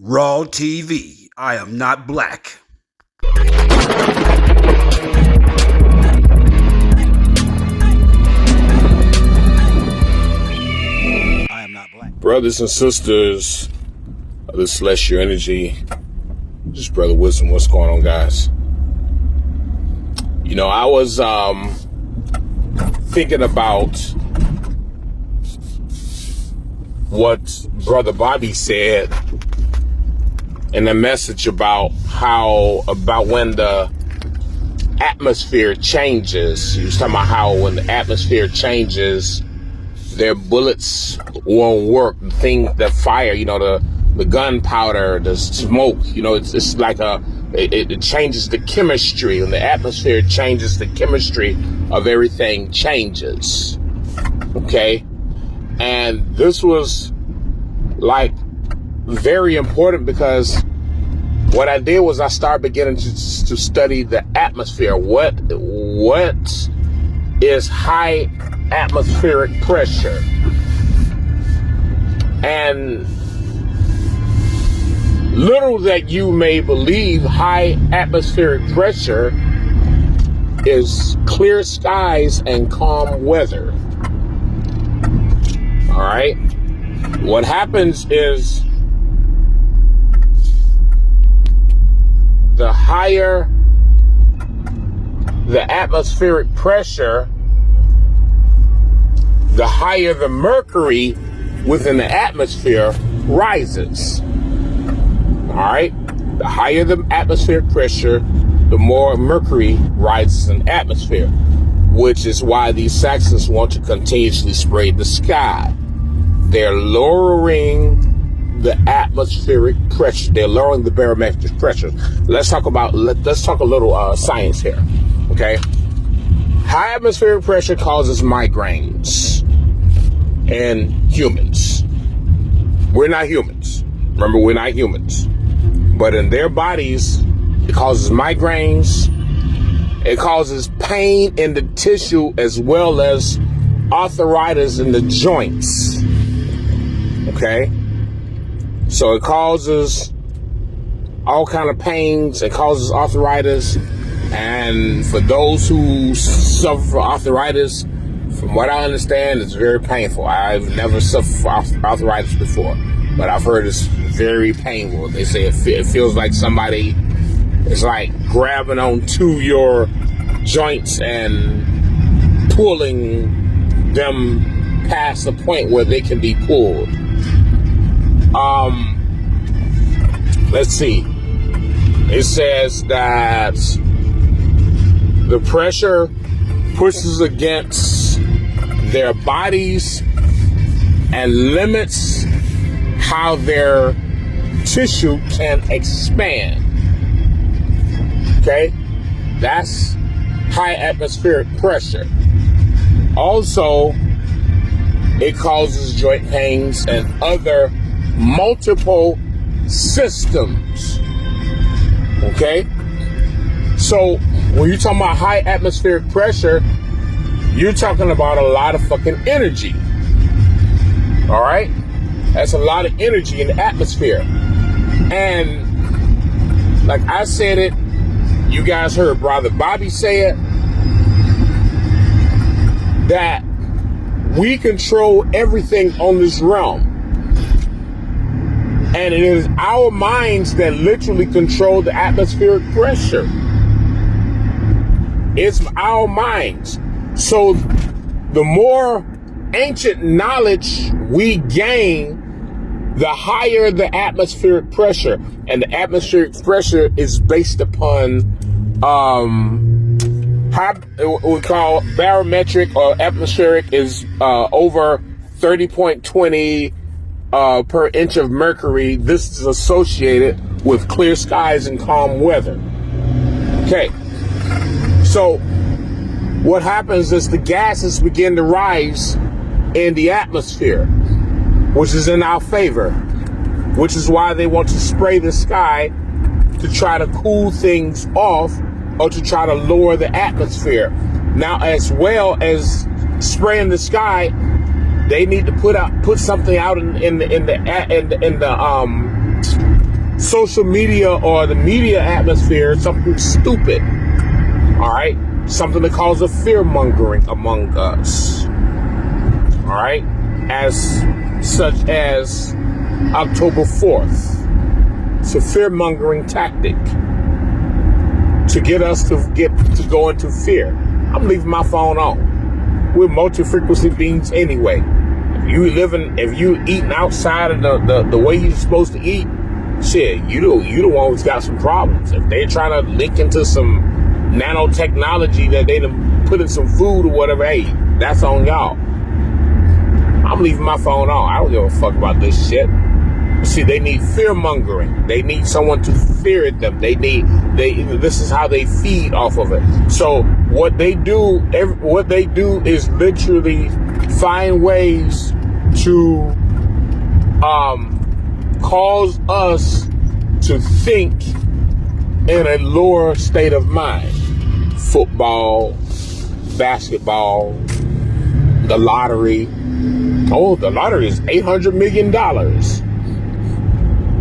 Raw TV. I am not black. I am not black. Brothers and sisters of the celestial energy, just Brother Wisdom, what's going on, guys? You know, I was thinking about what Brother Bobby said in the message about when the atmosphere changes. He was talking about how when the atmosphere changes, their bullets won't work. The thing, the fire, you know, the gunpowder, the smoke, you know, it's like it changes the chemistry. When the atmosphere changes, the chemistry of everything changes. Okay? And this was like very important because what I did was I started beginning to study the atmosphere. What is high atmospheric pressure? And little that you may believe, high atmospheric pressure is clear skies and calm weather. All right. What happens is the higher the atmospheric pressure, the higher the mercury within the atmosphere rises. All right. The higher the atmospheric pressure, the more mercury rises in the atmosphere, which is why these Saxons want to continuously spray the sky. They're lowering the atmospheric pressure. They're lowering the barometric pressure. Let's talk a little science here. Okay. High atmospheric pressure causes migraines in humans. We're not humans. Remember, we're not humans. But in their bodies, it causes migraines. It causes pain in the tissue as well as arthritis in the joints. Okay? So it causes all kind of pains. It causes arthritis. And for those who suffer from arthritis, from what I understand, it's very painful. I've never suffered from arthritis before, but I've heard it's very painful. They say it feels like somebody is like grabbing onto your joints and pulling them past the point where they can be pulled. Let's see. It says that the pressure pushes against their bodies and limits how their tissue can expand. Okay? That's high atmospheric pressure. Also, it causes joint pains and other multiple systems. Okay? So, when you're talking about high atmospheric pressure, you're talking about a lot of fucking energy. All right? That's a lot of energy in the atmosphere. And like I said it, you guys heard Brother Bobby say it, that we control everything on this realm. And it is our minds that literally control the atmospheric pressure. It's our minds. So the more ancient knowledge we gain, the higher the atmospheric pressure. And the atmospheric pressure is based upon what we call barometric, or atmospheric is over 30.20 per inch of mercury. This is associated with clear skies and calm weather. Okay. So what happens is the gases begin to rise in the atmosphere, which is in our favor, which is why they want to spray the sky to try to cool things off or to try to lower the atmosphere. Now, as well as spraying the sky, they need to put something out in the social media or the media atmosphere something stupid, all right? Something that causes fear mongering among us, all right? As such as October 4th. It's a fear mongering tactic to get us to go into fear. I'm leaving my phone on. We're multi-frequency beings anyway. If you eating outside of the way you're supposed to eat, shit, you the one who's got some problems. If they're trying to link into some nanotechnology that they done put in some food or whatever, hey, that's on y'all. I'm leaving my phone on. I don't give a fuck about this shit. See, they need fear mongering. They need someone to fear them. This is how they feed off of it. So what they do is literally find ways to cause us to think in a lower state of mind. Football, basketball, the lottery. Oh, the lottery is $800 million.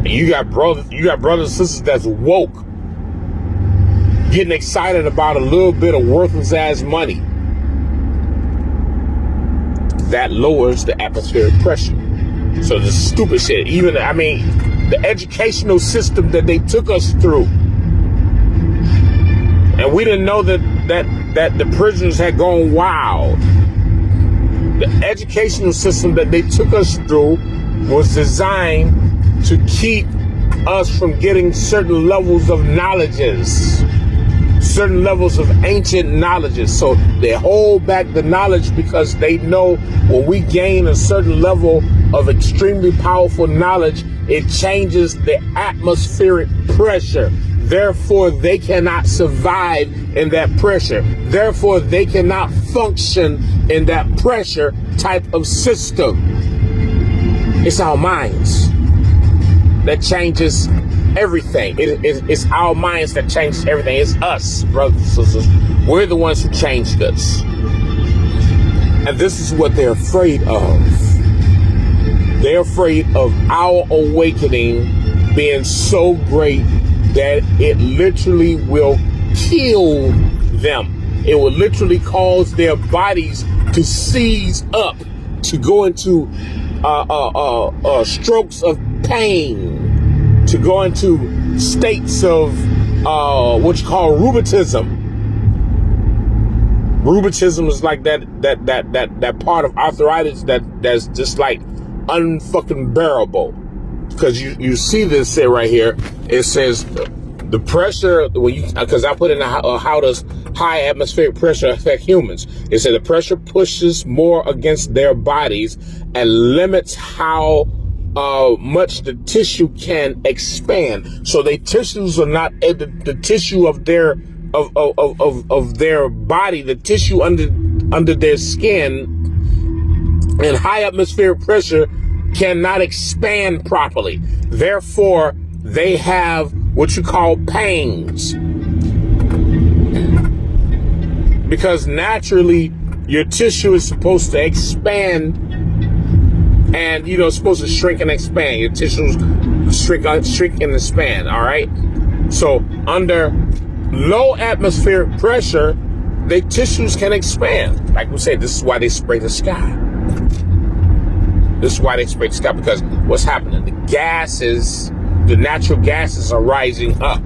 And you got brothers and sisters that's woke, getting excited about a little bit of worthless ass money. That lowers the atmospheric pressure. So the stupid shit, the educational system that they took us through. And we didn't know that the prisoners had gone wild. The educational system that they took us through was designed to keep us from getting certain levels of knowledges, certain levels of ancient knowledges. So they hold back the knowledge because they know when we gain a certain level of extremely powerful knowledge, it changes the atmospheric pressure. Therefore, they cannot survive in that pressure. Therefore, they cannot function in that pressure type of system. It's our minds that changes everything. It's our minds that changes everything. It's us, brothers and sisters. We're the ones who changed us. And this is what they're afraid of. They're afraid of our awakening being so great that it literally will kill them. It will literally cause their bodies to seize up, to go into strokes of pain, to go into states of what you call rheumatism. Rheumatism is like that part of arthritis that's just like unfucking bearable. Because you see this say right here, it says the pressure, because I put in how does high atmospheric pressure affect humans? It said the pressure pushes more against their bodies and limits how much the tissue can expand. So the tissues are not the tissue of their body, the tissue under their skin, and high atmospheric pressure cannot expand properly. Therefore, they have what you call pains. Because naturally, your tissue is supposed to expand and, it's supposed to shrink and expand. Your tissues shrink and expand, all right? So, under low atmospheric pressure, their tissues can expand. Like we said, this is why they spray the sky. This is why they spray the sky, because what's happening? The natural gases are rising up.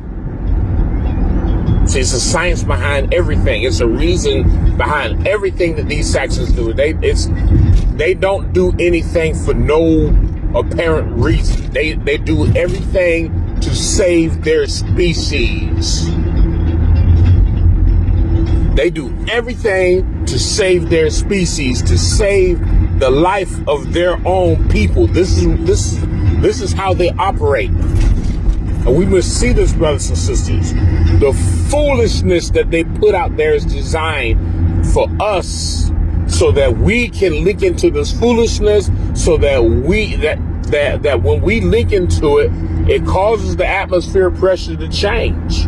See, it's a science behind everything. It's a reason behind everything that these sections do. They don't do anything for no apparent reason. They do everything to save their species. They do everything to save their species, to save the life of their own people. This is how they operate. And we must see this, brothers and sisters. The foolishness that they put out there is designed for us so that we can link into this foolishness, so that that when we link into it, it causes the atmospheric pressure to change.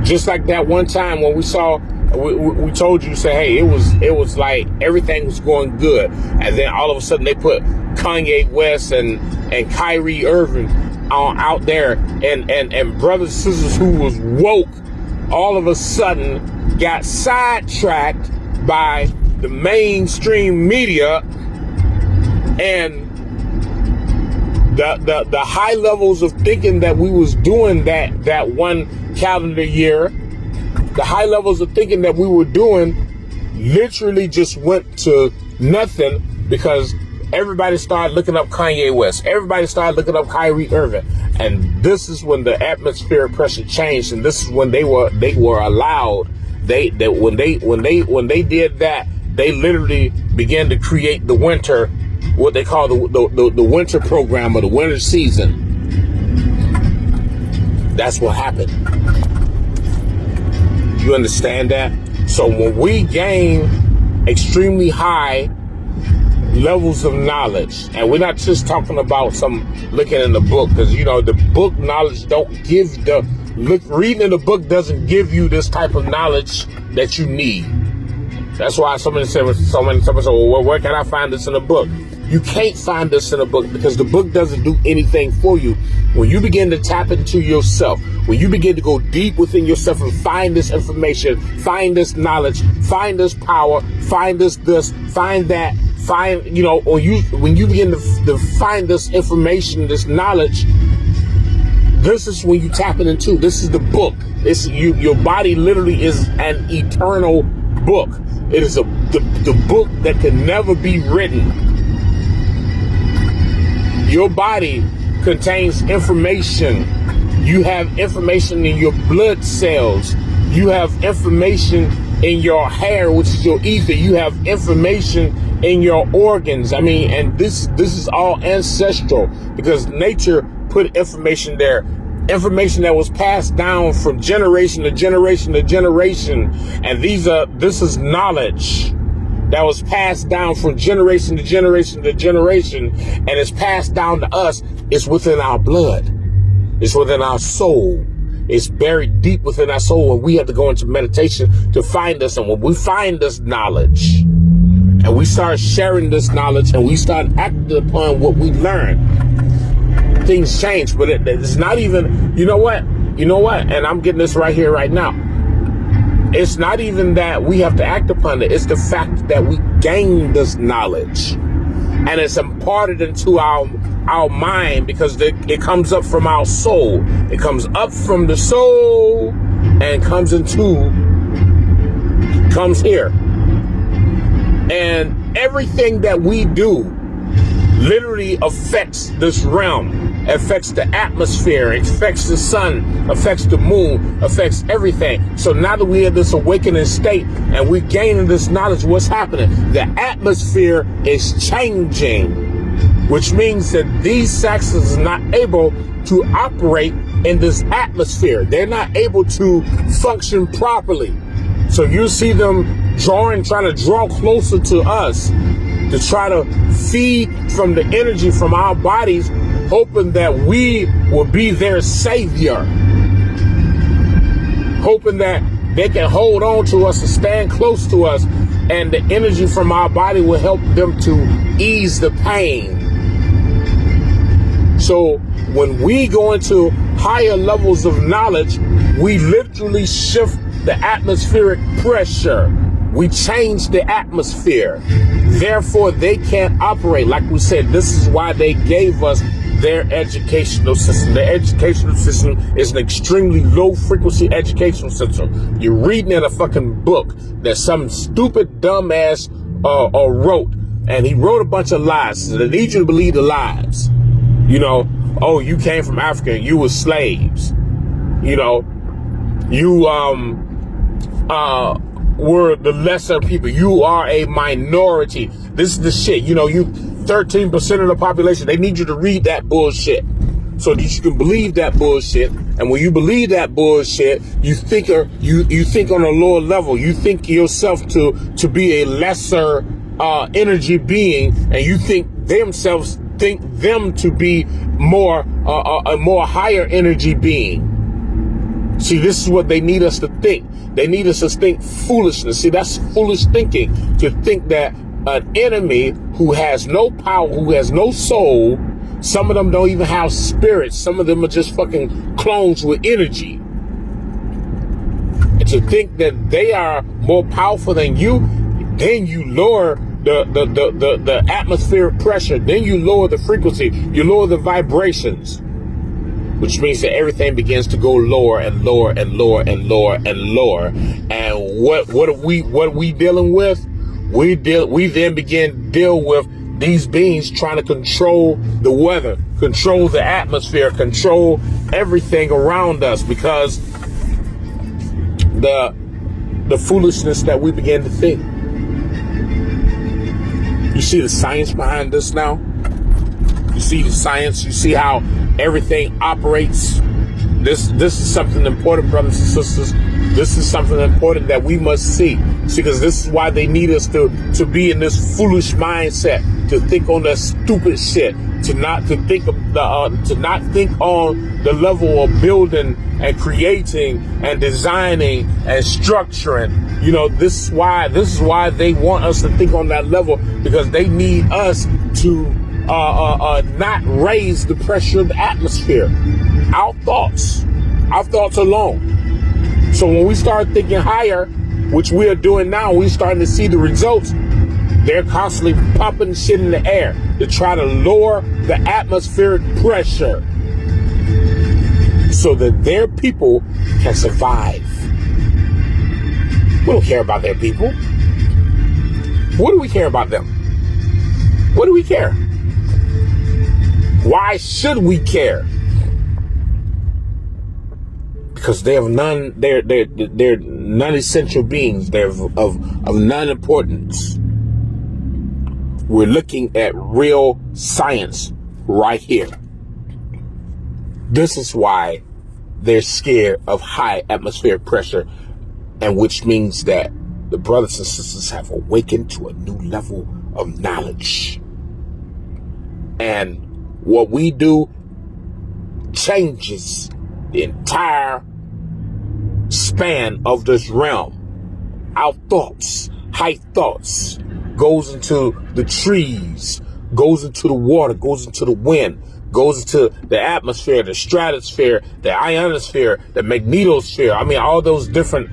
Just like that one time when we told you, say, hey, it was like everything was going good, and then all of a sudden they put Kanye West and Kyrie Irving out there, and brothers and sisters who was woke all of a sudden got sidetracked by the mainstream media and the high levels of thinking that we was doing that one calendar year. The high levels of thinking that we were doing literally just went to nothing because everybody started looking up Kanye West. Everybody started looking up Kyrie Irving. And this is when the atmospheric pressure changed, and this is when they were allowed. When they did that, they literally began to create the winter, what they call the winter program or the winter season. That's what happened. You understand that? So when we gain extremely high levels of knowledge, and we're not just talking about some looking in the book, because the book knowledge don't give reading in the book doesn't give you this type of knowledge that you need. That's why somebody said, well, where can I find this in a book? You can't find this in a book because the book doesn't do anything for you. When you begin to tap into yourself, when you begin to go deep within yourself and find this information, find this knowledge, find this power, find this, find that, when you begin to find this information, this knowledge, this is when you tap it into. This is the book. Your body literally is an eternal book. It is the book that can never be written. Your body contains information. You have information in your blood cells. You have information in your hair, which is your ether. You have information in your organs. And this is all ancestral because nature put information there. Information that was passed down from generation to generation to generation. And this is knowledge that was passed down from generation to generation to generation, and it's passed down to us. It's within our blood. It's within our soul. It's buried deep within our soul, and we have to go into meditation to find this. And when we find this knowledge, and we start sharing this knowledge, and we start acting upon what we learn, things change. But it's not even, you know what? And I'm getting this right here, right now. It's not even that we have to act upon it. It's the fact that we gain this knowledge, and it's imparted into our mind because it comes up from our soul. It comes up from the soul and comes here. And everything that we do literally affects this realm, affects the atmosphere, affects the sun, affects the moon, affects everything. So now that we have this awakening state and we're gaining this knowledge, what's happening? The atmosphere is changing, which means that these saxons are not able to operate in this atmosphere. They're not able to function properly. So you see them trying to draw closer to us, to try to feed from the energy from our bodies, hoping that we will be their savior, hoping that they can hold on to us and stand close to us, and the energy from our body will help them to ease the pain. So when we go into higher levels of knowledge, we literally shift the atmospheric pressure. We change the atmosphere. Therefore, they can't operate. Like we said, this is why they gave us their educational system. The educational system is an extremely low frequency educational system. You're reading in a fucking book that some stupid dumbass wrote, and he wrote a bunch of lies. So they need you to believe the lies. Oh, you came from Africa, you were slaves. You were the lesser people. You are a minority. This is the shit. You 13% of the population. They need you to read that bullshit so that you can believe that bullshit. And when you believe that bullshit, you think on a lower level. You think yourself to be a lesser energy being, and you think them to be a more higher energy being. See, this is what they need us to think. They need us to think foolishness. See, that's foolish thinking, to think that an enemy who has no power, who has no soul, Some of them don't even have spirits. Some of them are just fucking clones with energy. And to think that they are more powerful than you, then you lower the atmospheric pressure. Then you lower the frequency. You lower the vibrations, which means that everything begins to go lower and lower and lower and lower and lower. And what are we dealing with? We then begin to deal with these beings trying to control the weather, control the atmosphere, control everything around us, because the foolishness that we begin to think. You see the science behind this now? You see the science, you see how everything operates. This is something important, brothers and sisters. This is something important that we must see. See, because this is why they need us to be in this foolish mindset, to think on that stupid shit, to not think on the level of building and creating and designing and structuring. You know, this is why they want us to think on that level, because they need us to not raise the pressure of the atmosphere. Our thoughts alone. So when we start thinking higher, which we are doing now, we're starting to see the results. They're constantly pumping shit in the air to try to lower the atmospheric pressure so that their people can survive. We don't care about their people. What do we care about them? What do we care? Why should we care? Because they're non-essential beings. They're of non-importance. We're looking at real science right here. This is why they're scared of high atmospheric pressure, and which means that the brothers and sisters have awakened to a new level of knowledge. And what we do changes the entire span of this realm. Our thoughts, high thoughts, goes into the trees, goes into the water, goes into the wind, goes into the atmosphere, the stratosphere, the ionosphere, the magnetosphere. I mean, all those different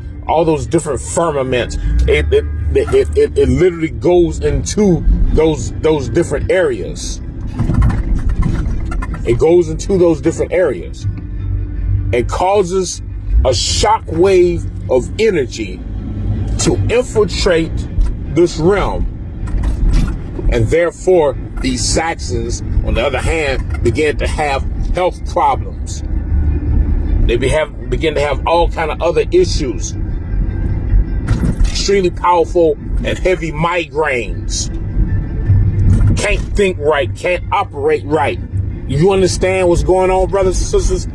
firmaments. It literally goes into those different areas. It goes into those different areas and causes a shock wave of energy to infiltrate this realm. And therefore, these Saxons, on the other hand, began to have health problems. They begin to have all kind of other issues. Extremely powerful and heavy migraines. Can't think right, can't operate right. You understand what's going on, brothers and sisters?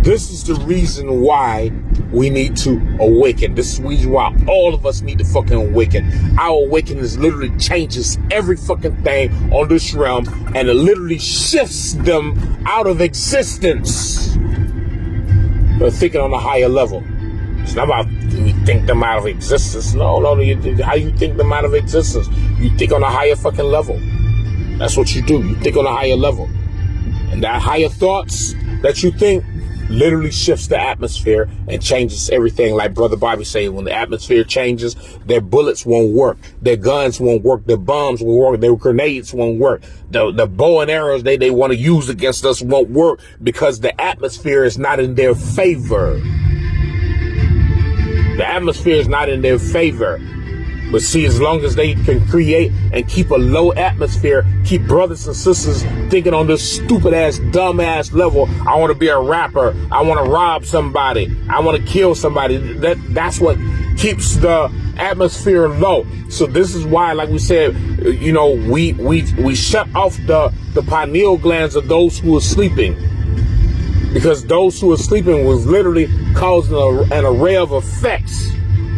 This is the reason why we need to awaken. This is the reason why all of us need to fucking awaken. Our awakening literally changes every fucking thing on this realm, and it literally shifts them out of existence. They're thinking on a higher level. It's not about you think them out of existence. No. How you think them out of existence? You think on a higher fucking level. That's what you do. You think on a higher level. And that higher thoughts that you think literally shifts the atmosphere and changes everything. Like Brother Bobby said, when the atmosphere changes, their bullets won't work, their guns won't work, their bombs won't work, their grenades won't work, the bow and arrows they want to use against us won't work, because the atmosphere is not in their favor. The atmosphere is not in their favor. But see, as long as they can create and keep a low atmosphere, keep brothers and sisters thinking on this stupid ass, dumb ass level, I want to be a rapper, I want to rob somebody, I want to kill somebody. That's what keeps the atmosphere low. So this is why, like we said, you know, we shut off the pineal glands of those who are sleeping. Because those who are sleeping was literally causing an array of effects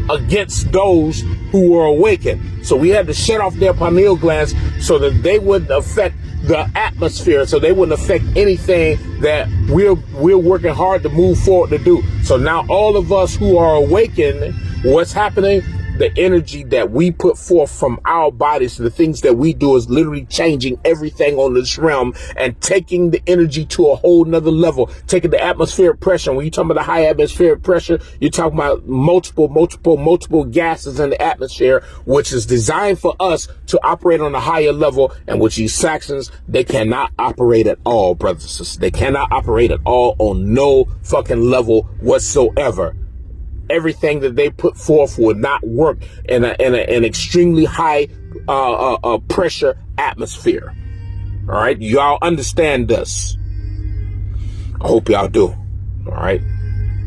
against those who were awakened. So we had to shut off their pineal glands so that they wouldn't affect the atmosphere, so they wouldn't affect anything that we're working hard to move forward to do. So now all of us who are awakened, what's happening? the energy that we put forth from our bodies, the things that we do is literally changing everything on this realm and taking the energy to a whole nother level, taking the atmospheric pressure. When you're talking about the high atmospheric pressure, you're talking about multiple gases in the atmosphere, which is designed for us to operate on a higher level, and which these Saxons, they cannot operate at all, brothers and sisters. They cannot operate at all on no fucking level whatsoever. Everything that they put forth would not work in an extremely high pressure atmosphere. All right, y'all understand this? I hope y'all do. All right,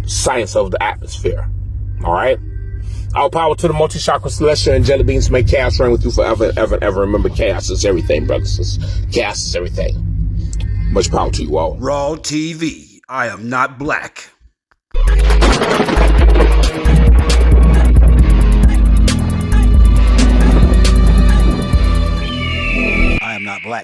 science of the atmosphere. All right. All power to the multi-chakra celestial angelic beings. Make chaos reign with you forever, ever, ever. Remember, chaos is everything, brothers and sisters. Chaos is everything. Much power to you all. Raw TV. I am not black. I am not black.